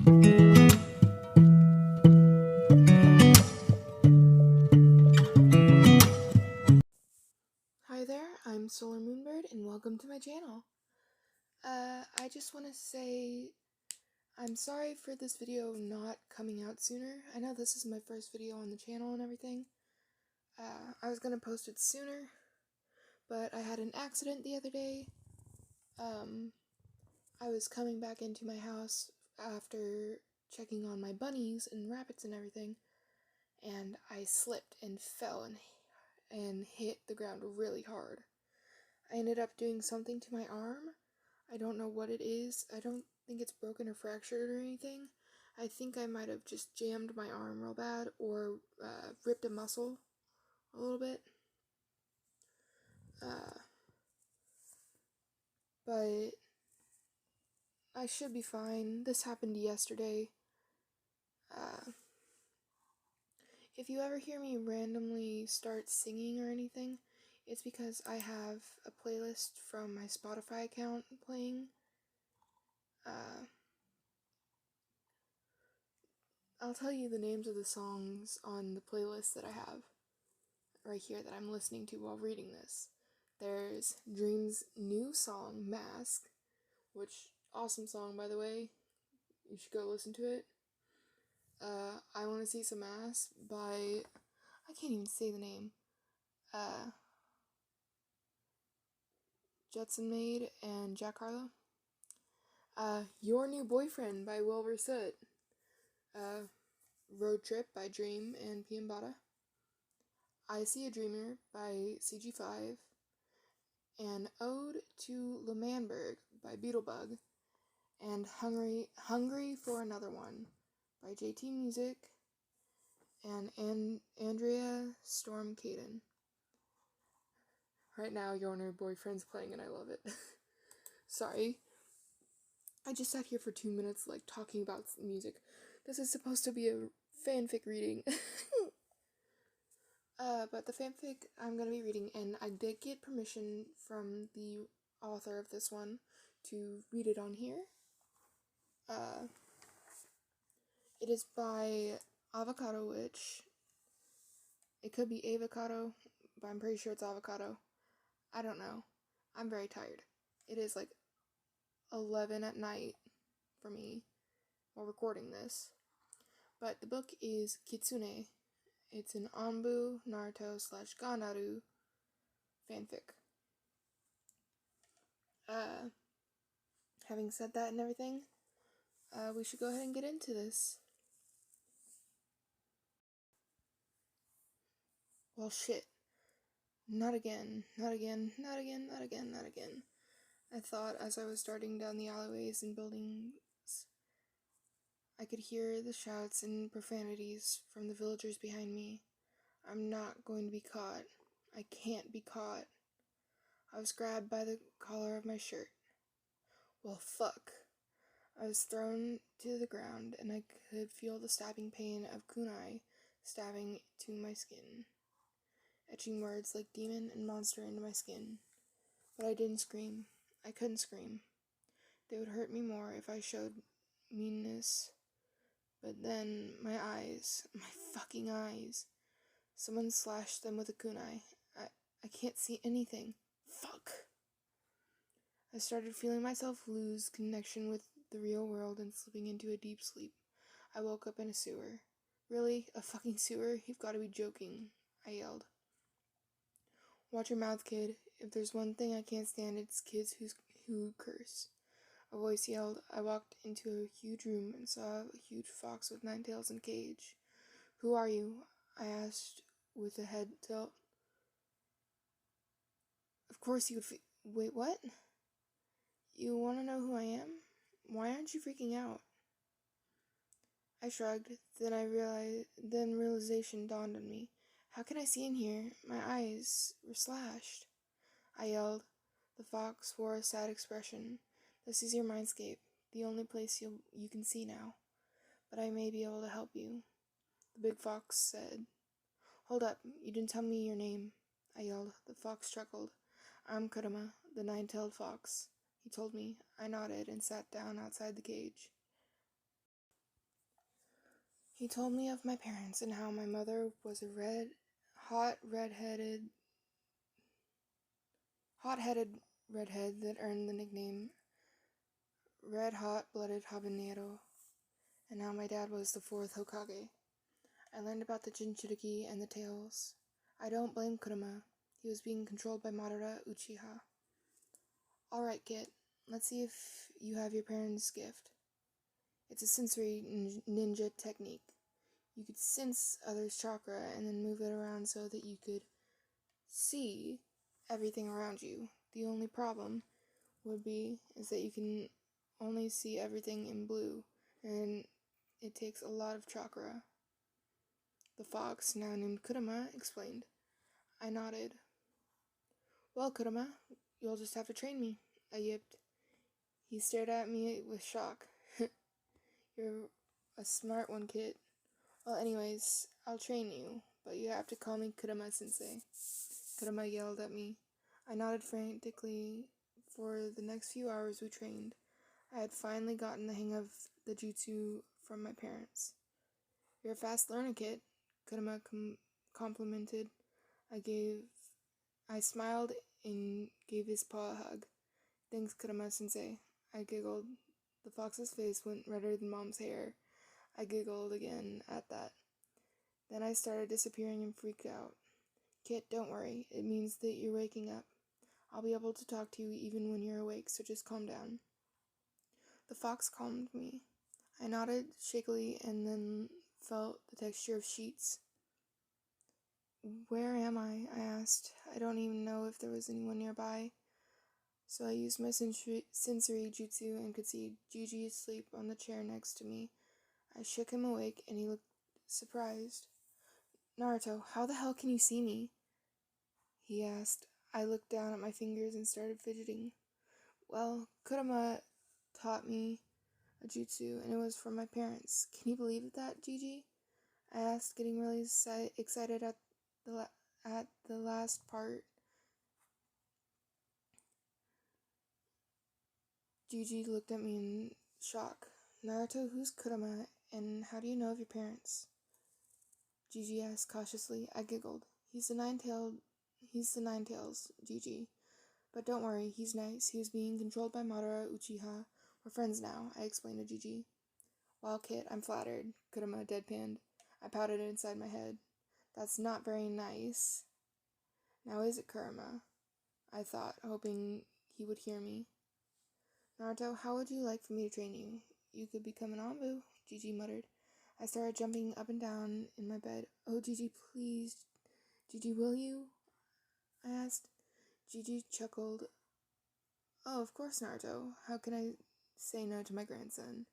Hi there, I'm Solar Moonbird and welcome to my channel. I just want to say I'm sorry for this video not coming out sooner. I know this is my first video on the channel and everything. I was gonna post it sooner, but I had an accident the other day. I was coming back into my house after checking on my bunnies and rabbits and everything, and I slipped and fell and hit the ground really hard. I ended up doing something to my arm. I don't know what it is. I don't think it's broken or fractured or anything. I think I might have just jammed my arm real bad or ripped a muscle a little bit. But I should be fine. This happened yesterday. If you ever hear me randomly start singing or anything, it's because I have a playlist from my Spotify account playing. I'll tell you the names of the songs on the playlist that I have right here that I'm listening to while reading this. There's Dream's new song, Mask, which, awesome song by the way. You should go listen to it. I Wanna See Some Ass by, I can't even say the name. Judson Maid and Jack Harlow. Your New Boyfriend by Will Versoot. Road Trip by Dream and PM Bada. I See a Dreamer by CG5. And Ode to L'Manberg by Beetlebug. And Hungry for Another One by JT Music and Andrea Storm Caden. Right now, Your New Boyfriend's playing and I love it. Sorry. I just sat here for 2 minutes, talking about music. This is supposed to be a fanfic reading. But the fanfic I'm gonna be reading, and I did get permission from the author of this one to read it on here. It is by Avocado Witch. It could be avocado, but I'm pretty sure it's avocado. I don't know. I'm very tired. It is 11 at night for me while recording this. But the book is Kitsune. It's an ANBU, Naruto / Gaanaru fanfic. Having said that and everything, we should go ahead and get into this. Well, shit. Not again. I thought as I was darting down the alleyways and buildings, I could hear the shouts and profanities from the villagers behind me. I'm not going to be caught. I can't be caught. I was grabbed by the collar of my shirt. Well, fuck. I was thrown to the ground, and I could feel the stabbing pain of kunai stabbing to my skin, etching words like demon and monster into my skin. But I didn't scream. I couldn't scream. They would hurt me more if I showed meanness. But then my fucking eyes. Someone slashed them with a kunai. I can't see anything. Fuck. I started feeling myself lose connection with the real world and slipping into a deep sleep. I woke up in a sewer. Really? A fucking sewer? You've got to be joking, I yelled. Watch your mouth, kid. If there's one thing I can't stand, it's kids who curse. A voice yelled. I walked into a huge room and saw a huge fox with 9 tails in a cage. Who are you? I asked with a head tilt. Of course you would wait, what? You want to know who I am? Why aren't you freaking out? I shrugged. Then realization dawned on me. How can I see in here? My eyes were slashed. I yelled. The fox wore a sad expression. This is your mindscape, the only place you can see now. But I may be able to help you. The big fox said. Hold up, you didn't tell me your name, I yelled. The fox chuckled. I'm Kurama, the 9-tailed fox, he told me. I nodded and sat down outside the cage. He told me of my parents and how my mother was a hot-headed redhead that earned the nickname Red Hot-Blooded Habanero, and how my dad was the fourth Hokage. I learned about the Jinchuriki and the Tails. I don't blame Kurama. He was being controlled by Madara Uchiha. Alright, Kit. Let's see if you have your parents' gift. It's a sensory ninja technique. You could sense others' chakra and then move it around so that you could see everything around you. The only problem is that you can only see everything in blue, and it takes a lot of chakra. The fox, now named Kurama, explained. I nodded. Well, Kurama, you'll just have to train me, I yipped. He stared at me with shock. You're a smart one, Kit. Well, anyways, I'll train you, but you have to call me Kurama-sensei. Kurama yelled at me. I nodded frantically. For the next few hours we trained. I had finally gotten the hang of the jutsu from my parents. You're a fast learner, Kit, Kurama complimented. I smiled and gave his paw a hug. Thanks, Kurama-sensei. I giggled. The fox's face went redder than Mom's hair. I giggled again at that. Then I started disappearing and freaked out. Kit, don't worry. It means that you're waking up. I'll be able to talk to you even when you're awake, so just calm down. The fox calmed me. I nodded shakily and then felt the texture of sheets. Where am I? I asked. I don't even know if there was anyone nearby. So I used my sensory jutsu and could see Gigi asleep on the chair next to me. I shook him awake and he looked surprised. Naruto, how the hell can you see me? He asked. I looked down at my fingers and started fidgeting. Well, Kurama taught me a jutsu, and it was from my parents. Can you believe that, Gigi? I asked, getting really excited at the last part. Gigi looked at me in shock. Naruto, who's Kurama, and how do you know of your parents? Gigi asked cautiously. I giggled. He's the Nine Tails, Gigi. But don't worry, he's nice. He was being controlled by Madara Uchiha. We're friends now, I explained to Gigi. Well, Kit, I'm flattered, Kurama deadpanned. I pouted inside my head. That's not very nice. Now is it, Kurama? I thought, hoping he would hear me. Naruto, how would you like for me to train you? You could become an ANBU, Gigi muttered. I started jumping up and down in my bed. Oh, Gigi, please. Gigi, will you? I asked. Gigi chuckled. Oh, of course, Naruto. How can I say no to my grandson?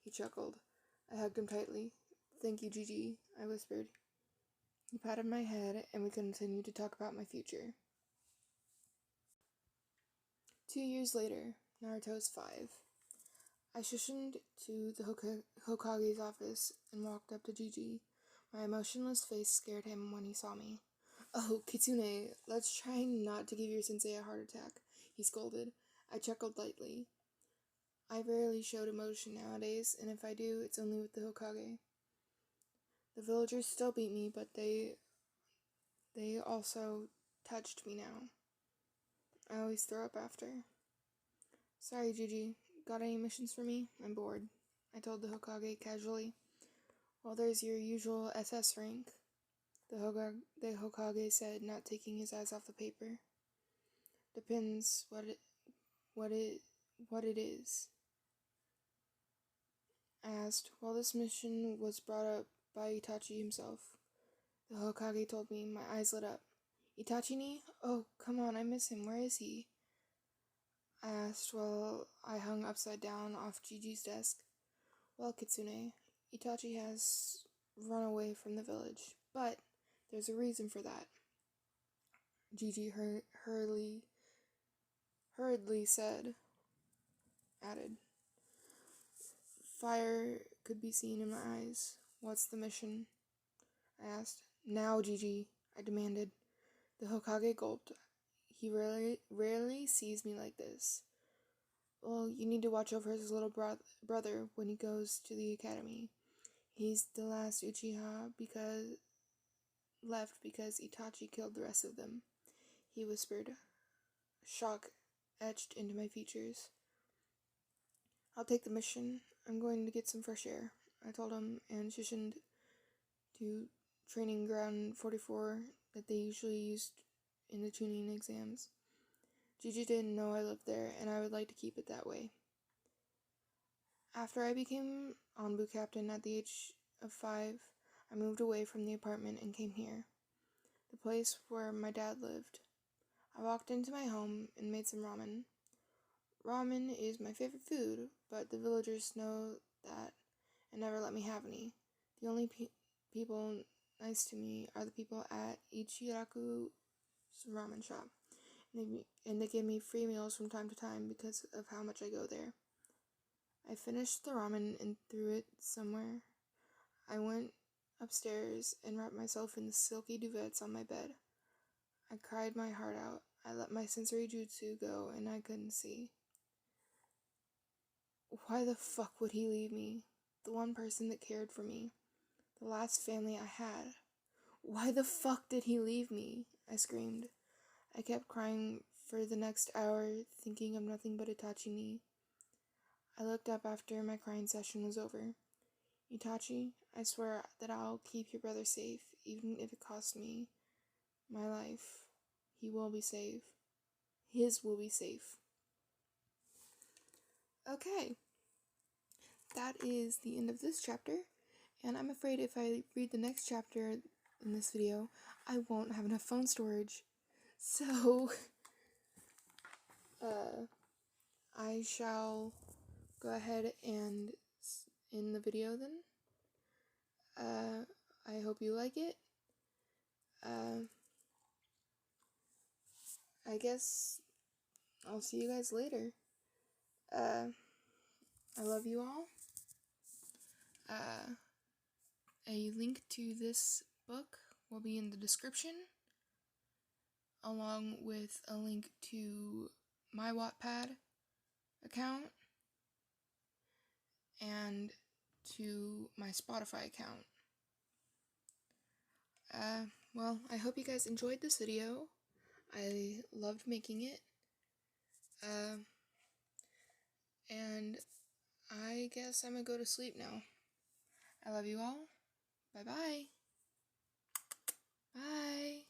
He chuckled. I hugged him tightly. Thank you, Gigi, I whispered. He patted my head, and we continued to talk about my future. 2 years later, Naruto's 5. I shushed to the Hokage's office and walked up to Gigi. My emotionless face scared him when he saw me. Oh, Kitsune, let's try not to give your sensei a heart attack, he scolded. I chuckled lightly. I rarely showed emotion nowadays, and if I do, it's only with the Hokage. The villagers still beat me, but they also touched me now. I always throw up after. Sorry, Gigi. Got any missions for me? I'm bored, I told the Hokage casually. Well, there's your usual SS rank, the Hokage said, not taking his eyes off the paper. Depends what it is, I asked. Well, this mission was brought up by Itachi himself, the Hokage told me. My eyes lit up. Itachi-ni? Oh, come on, I miss him. Where is he? I asked while I hung upside down off Gigi's desk. Well, Kitsune, Itachi has run away from the village, but there's a reason for that. Gigi hurriedly added. Fire could be seen in my eyes. What's the mission? I asked. Now, Gigi, I demanded. The Hokage gulped. He rarely sees me like this. Well, you need to watch over his little brother when he goes to the academy. He's the last Uchiha left because Itachi killed the rest of them, he whispered, shock etched into my features. I'll take the mission. I'm going to get some fresh air, I told him, and transitioned to training ground 44 that they usually used in the tuning exams. Gigi didn't know I lived there, and I would like to keep it that way. After I became ANBU captain at the age of 5, I moved away from the apartment and came here, the place where my dad lived. I walked into my home and made some ramen. Ramen is my favorite food, but the villagers know that and never let me have any. The only people nice to me are the people at Ichiraku's ramen shop, and they give me free meals from time to time because of how much I go there. I finished the ramen and threw it somewhere. I went upstairs and wrapped myself in the silky duvets on my bed. I cried my heart out. I let my sensory jutsu go and I couldn't see. Why the fuck would he leave me? The one person that cared for me. The last family I had. Why the fuck did he leave me? I screamed. I kept crying for the next hour, thinking of nothing but Itachi. I looked up after my crying session was over. Itachi, I swear that I'll keep your brother safe, even if it costs me my life. He will be safe. His will be safe. Okay. That is the end of this chapter, and I'm afraid if I read the next chapter in this video, I won't have enough phone storage. So, I shall go ahead and end the video then. I hope you like it. I guess I'll see you guys later. I love you all. A link to this book will be in the description, along with a link to my Wattpad account and to my Spotify account. Well, I hope you guys enjoyed this video. I loved making it. And I guess I'm gonna go to sleep now. I love you all. Bye-bye. Bye.